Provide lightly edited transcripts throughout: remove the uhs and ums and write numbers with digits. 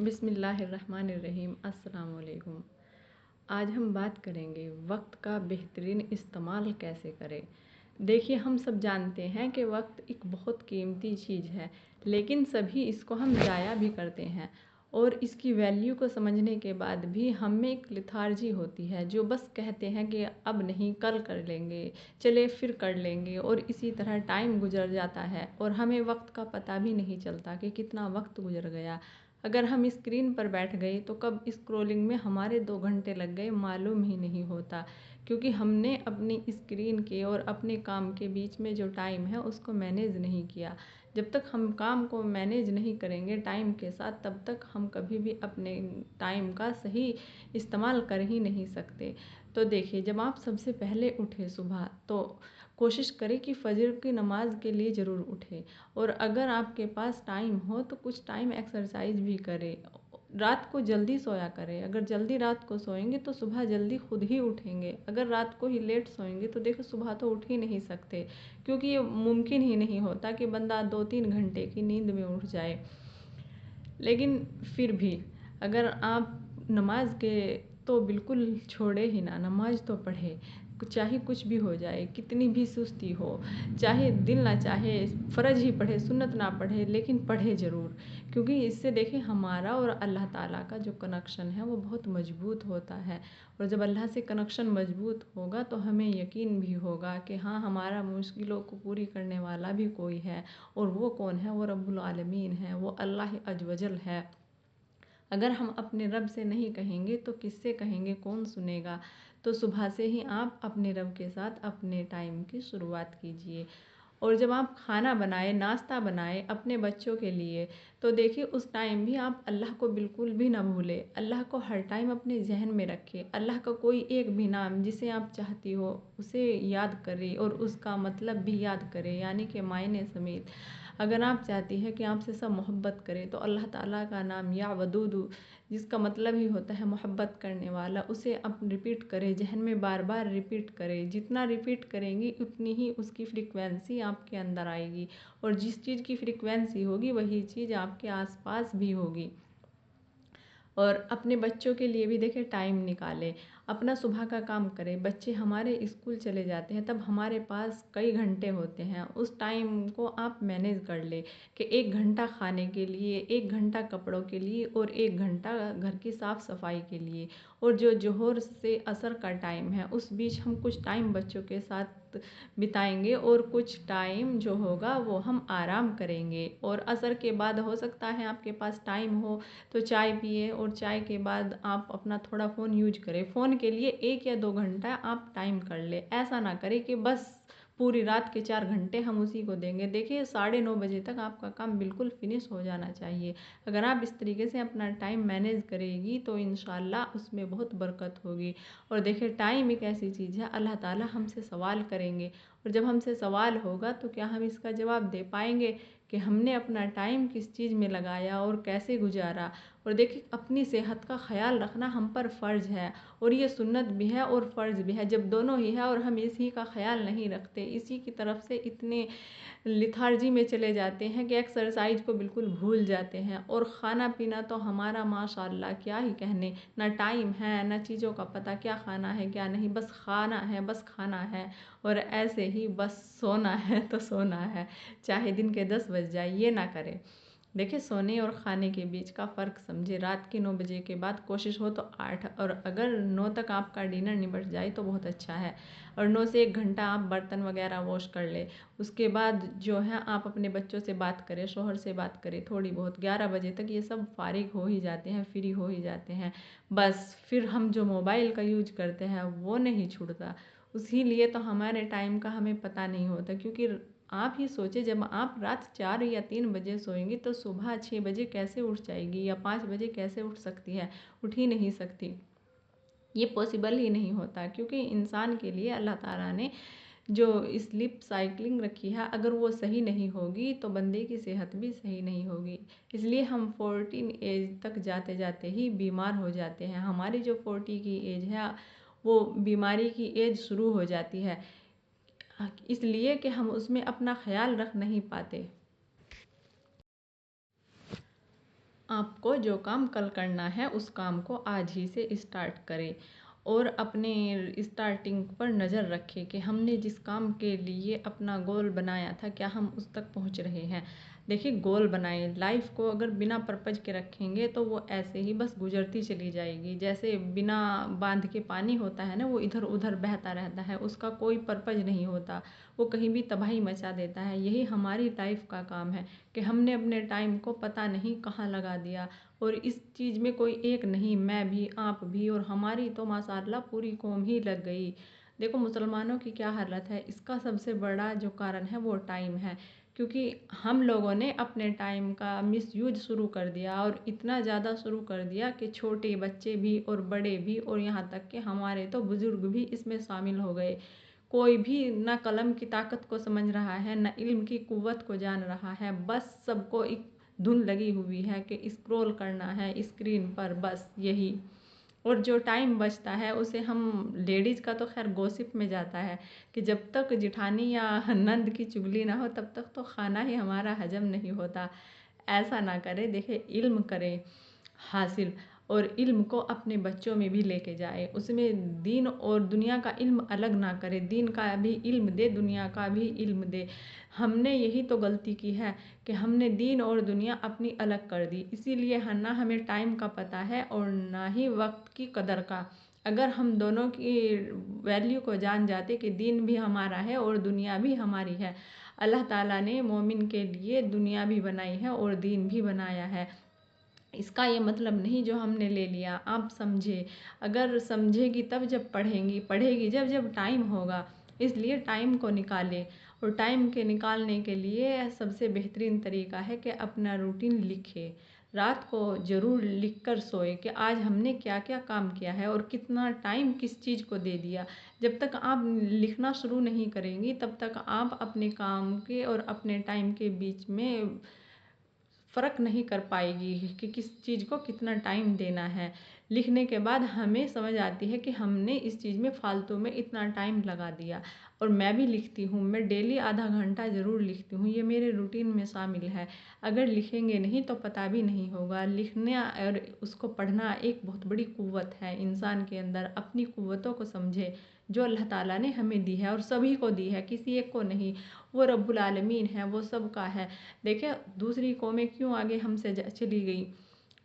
बिस्मिल्लाहिर्रहमानिर्रहीम। अस्सलाम वालेकुम। आज हम बात करेंगे वक्त का बेहतरीन इस्तेमाल कैसे करें। देखिए, हम सब जानते हैं कि वक्त एक बहुत कीमती चीज़ है, लेकिन सभी इसको हम ज़ाया भी करते हैं और इसकी वैल्यू को समझने के बाद भी हम में एक लेथार्जी होती है जो बस कहते हैं कि अब नहीं, कल कर लेंगे, चले फिर कर लेंगे, और इसी तरह टाइम गुजर जाता है और हमें वक्त का पता भी नहीं चलता कि कितना वक्त गुजर गया। अगर हम स्क्रीन पर बैठ गए तो कब स्क्रॉलिंग में हमारे 2 घंटे लग गए मालूम ही नहीं होता, क्योंकि हमने अपनी स्क्रीन के और अपने काम के बीच में जो टाइम है उसको मैनेज नहीं किया। जब तक हम काम को मैनेज नहीं करेंगे टाइम के साथ, तब तक हम कभी भी अपने टाइम का सही इस्तेमाल कर ही नहीं सकते। तो देखिए, जब आप सबसे पहले उठे सुबह, तो कोशिश करें कि फ़जर की नमाज़ के लिए ज़रूर उठें, और अगर आपके पास टाइम हो तो कुछ टाइम एक्सरसाइज भी करें। रात को जल्दी सोया करें। अगर जल्दी रात को सोएंगे तो सुबह जल्दी खुद ही उठेंगे। अगर रात को ही लेट सोएंगे तो देखो सुबह तो उठ ही नहीं सकते, क्योंकि ये मुमकिन ही नहीं होता कि बंदा 2-3 घंटे की नींद में उठ जाए। लेकिन फिर भी अगर आप नमाज के तो बिल्कुल छोड़े ही ना, नमाज तो पढ़े, चाहे कुछ भी हो जाए, कितनी भी सुस्ती हो, चाहे दिल ना चाहे, फ़र्ज ही पढ़े, सुन्नत ना पढ़े, लेकिन पढ़े ज़रूर। क्योंकि इससे देखें हमारा और अल्लाह ताला का जो कनेक्शन है वो बहुत मजबूत होता है, और जब अल्लाह से कनेक्शन मजबूत होगा तो हमें यकीन भी होगा कि हाँ, हमारा मुश्किलों को पूरी करने वाला भी कोई है, और वो कौन है? वो रब्बुल आलमीन है, वो अल्लाह अज़्वजल है। अगर हम अपने रब से नहीं कहेंगे तो किससे कहेंगे, कौन सुनेगा? तो सुबह से ही आप अपने रब के साथ अपने टाइम की शुरुआत कीजिए। और जब आप खाना बनाएं, नाश्ता बनाएं अपने बच्चों के लिए, तो देखिए उस टाइम भी आप अल्लाह को बिल्कुल भी ना भूलें। अल्लाह को हर टाइम अपने जहन में रखें। अल्लाह का कोई एक भी नाम जिसे आप चाहती हो उसे याद करें, और उसका मतलब भी याद करें, यानी कि मायने समेत। अगर आप चाहती हैं कि आपसे सब मोहब्बत करें तो अल्लाह ताला का नाम या वदूदु, जिसका मतलब ही होता है मोहब्बत करने वाला, उसे आप रिपीट करें, जहन में बार बार रिपीट करें। जितना रिपीट करेंगी उतनी ही उसकी फ्रीक्वेंसी आपके अंदर आएगी, और जिस चीज़ की फ्रीक्वेंसी होगी वही चीज़ आपके आसपास भी होगी। और अपने बच्चों के लिए भी देखें, टाइम निकालें, अपना सुबह का काम करें। बच्चे हमारे स्कूल चले जाते हैं, तब हमारे पास कई घंटे होते हैं। उस टाइम को आप मैनेज कर लें कि 1 घंटा खाने के लिए, 1 घंटा कपड़ों के लिए, और 1 घंटा घर की साफ़ सफाई के लिए। और जो जोहर से असर का टाइम है उस बीच हम कुछ टाइम बच्चों के साथ बिताएंगे, और कुछ टाइम जो होगा वो हम आराम करेंगे। और असर के बाद हो सकता है आपके पास टाइम हो तो चाय पिए, और चाय के बाद आप अपना थोड़ा फ़ोन यूज करें। फ़ोन के लिए 1 या 2 घंटा आप टाइम कर ले। ऐसा ना करें कि बस पूरी रात के 4 घंटे हम उसी को देंगे। देखिए 9:30 बजे तक आपका काम बिल्कुल फिनिश हो जाना चाहिए। अगर आप इस तरीके से अपना टाइम मैनेज करेगी तो इंशाल्लाह उसमें बहुत बरकत होगी। और देखिए, टाइम एक ऐसी चीज़ है, अल्लाह ताला हमसे सवाल करेंगे, और जब हमसे सवाल होगा तो क्या हम इसका जवाब दे पाएंगे कि हमने अपना टाइम किस चीज़ में लगाया और कैसे गुजारा। और देखिए, अपनी सेहत का ख्याल रखना हम पर फ़र्ज़ है, और ये सुन्नत भी है और फ़र्ज़ भी है। जब दोनों ही है और हम इसी का ख्याल नहीं रखते, इसी की तरफ से इतने लिथार्जी में चले जाते हैं कि एक्सरसाइज को बिल्कुल भूल जाते हैं। और ख़ाना पीना तो हमारा माशाल्लाह क्या ही कहने, ना टाइम है ना चीज़ों का पता, क्या खाना है क्या नहीं, बस खाना है, बस खाना है, और ऐसे ही बस सोना है तो सोना है, चाहे दिन के 10 बज जाए, ये ना करें। देखिए, सोने और खाने के बीच का फ़र्क समझे। रात के 9 बजे के बाद कोशिश हो तो 8, और अगर 9 तक आपका डिनर निपट जाए तो बहुत अच्छा है। और 9 से 1 घंटा आप बर्तन वगैरह वॉश कर ले। उसके बाद जो है आप अपने बच्चों से बात करें, शोहर से बात करें थोड़ी बहुत। 11 बजे तक ये सब फारिग हो ही जाते हैं, फ्री हो ही जाते हैं। बस फिर हम जो मोबाइल का यूज करते हैं वो नहीं छूटता। उसी लिए तो हमारे टाइम का हमें पता नहीं होता, क्योंकि आप ही सोचे, जब आप रात 4 या 3 बजे सोएंगी तो सुबह 6 बजे कैसे उठ जाएगी, या 5 बजे कैसे उठ सकती है? उठ ही नहीं सकती। ये पॉसिबल ही नहीं होता, क्योंकि इंसान के लिए अल्लाह ताला ने जो स्लीप साइकिलिंग रखी है, अगर वो सही नहीं होगी तो बंदे की सेहत भी सही नहीं होगी। इसलिए हम 14 एज तक जाते जाते ही बीमार हो जाते हैं। हमारी जो 40 की एज है वो बीमारी की एज शुरू हो जाती है, इसलिए कि हम उसमें अपना ख्याल रख नहीं पाते। आपको जो काम कल करना है उस काम को आज ही से स्टार्ट करें और अपने स्टार्टिंग पर नज़र रखें कि हमने जिस काम के लिए अपना गोल बनाया था क्या हम उस तक पहुंच रहे हैं। देखिए, गोल बनाएं। लाइफ को अगर बिना पर्पज के रखेंगे तो वो ऐसे ही बस गुजरती चली जाएगी। जैसे बिना बांध के पानी होता है ना, वो इधर उधर बहता रहता है, उसका कोई पर्पज नहीं होता, वो कहीं भी तबाही मचा देता है। यही हमारी लाइफ का काम है कि हमने अपने टाइम को पता नहीं कहाँ लगा दिया। और इस चीज़ में कोई एक नहीं, मैं भी, आप भी, और हमारी तो माशाअल्लाह पूरी कौम ही लग गई। देखो मुसलमानों की क्या हालत है, इसका सबसे बड़ा जो कारण है वो टाइम है। क्योंकि हम लोगों ने अपने टाइम का मिसयूज शुरू कर दिया, और इतना ज़्यादा शुरू कर दिया कि छोटे बच्चे भी और बड़े भी, और यहाँ तक कि हमारे तो बुज़ुर्ग भी इसमें शामिल हो गए। कोई भी ना कलम की ताकत को समझ रहा है, ना इल्म की कुव्वत को जान रहा है। बस सबको एक धुन लगी हुई है कि स्क्रॉल करना है स्क्रीन पर, बस यही। और जो टाइम बचता है उसे हम, लेडीज़ का तो खैर गॉसिप में जाता है कि जब तक जिठानी या नंद की चुगली ना हो तब तक तो खाना ही हमारा हजम नहीं होता। ऐसा ना करें। देखिए, इल्म करें हासिल, और इल्म को अपने बच्चों में भी लेके जाए। उसमें दीन और दुनिया का इल्म अलग ना करे, दीन का भी इल्म दे, दुनिया का भी इल्म दे। हमने यही तो गलती की है कि हमने दीन और दुनिया अपनी अलग कर दी। इसीलिए ना हमें टाइम का पता है और ना ही वक्त की कदर का। अगर हम दोनों की वैल्यू को जान जाते कि दीन भी हमारा है और दुनिया भी हमारी है। अल्लाह ताला ने मोमिन के लिए दुनिया भी बनाई है और दीन भी बनाया है। इसका ये मतलब नहीं जो हमने ले लिया, आप समझे। अगर समझेगी तब जब पढ़ेंगी, पढ़ेगी जब जब टाइम होगा। इसलिए टाइम को निकालें, और टाइम के निकालने के लिए सबसे बेहतरीन तरीका है कि अपना रूटीन लिखें। रात को ज़रूर लिख कर सोए कि आज हमने क्या क्या काम किया है और कितना टाइम किस चीज़ को दे दिया। जब तक आप लिखना शुरू नहीं करेंगी तब तक आप अपने काम के और अपने टाइम के बीच में फ़र्क नहीं कर पाएगी कि किस चीज़ को कितना टाइम देना है। लिखने के बाद हमें समझ आती है कि हमने इस चीज़ में फ़ालतू में इतना टाइम लगा दिया। और मैं भी लिखती हूँ, मैं डेली आधा घंटा ज़रूर लिखती हूँ, ये मेरे रूटीन में शामिल है। अगर लिखेंगे नहीं तो पता भी नहीं होगा। लिखना और उसको पढ़ना एक बहुत बड़ी क़ुव्वत है इंसान के अंदर। अपनी क़ुव्वतों को समझे जो अल्लाह ताला ने हमें दी है, और सभी को दी है, किसी एक को नहीं। वो रब्बुल आलमीन है, वो सबका है। देखिए, दूसरी कौमें क्यों आगे हमसे चली गई,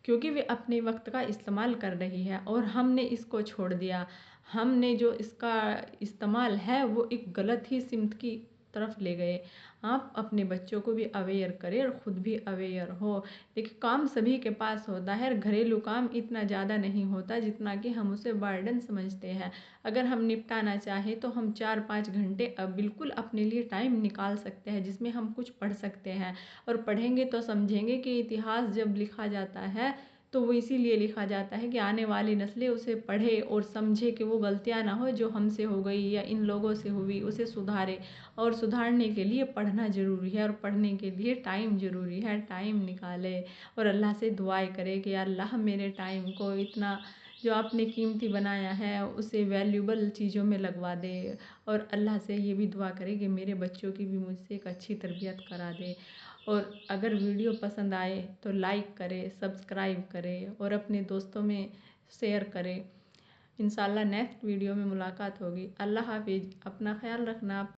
क्योंकि वे अपने वक्त का इस्तेमाल कर रही है और हमने इसको छोड़ दिया। हमने जो इसका इस्तेमाल है वो एक गलत ही सिमत की तरफ ले गए। आप अपने बच्चों को भी अवेयर करें और ख़ुद भी अवेयर हो। देखिए, काम सभी के पास होता है, घरेलू काम इतना ज़्यादा नहीं होता जितना कि हम उसे बर्डन समझते हैं। अगर हम निपटाना चाहें तो हम 4-5 घंटे बिल्कुल अपने लिए टाइम निकाल सकते हैं जिसमें हम कुछ पढ़ सकते हैं। और पढ़ेंगे तो समझेंगे कि इतिहास जब लिखा जाता है तो वो इसीलिए लिखा जाता है कि आने वाली नस्लें उसे पढ़े और समझे कि वो गलतियाँ ना हो जो हमसे हो गई या इन लोगों से हुई, उसे सुधारे। और सुधारने के लिए पढ़ना ज़रूरी है, और पढ़ने के लिए टाइम ज़रूरी है। टाइम निकाले और अल्लाह से दुआएं करे कि अल्लाह मेरे टाइम को इतना जो आपने कीमती बनाया है उसे वैल्यूबल चीज़ों में लगवा दे। और अल्लाह से ये भी दुआ करे कि मेरे बच्चों की भी मुझसे एक अच्छी तरबियत करा दे। और अगर वीडियो पसंद आए तो लाइक करें, सब्सक्राइब करें और अपने दोस्तों में शेयर करें। इंशाल्लाह नेक्स्ट वीडियो में मुलाकात होगी। अल्लाह हाफिज़। अपना ख्याल रखना।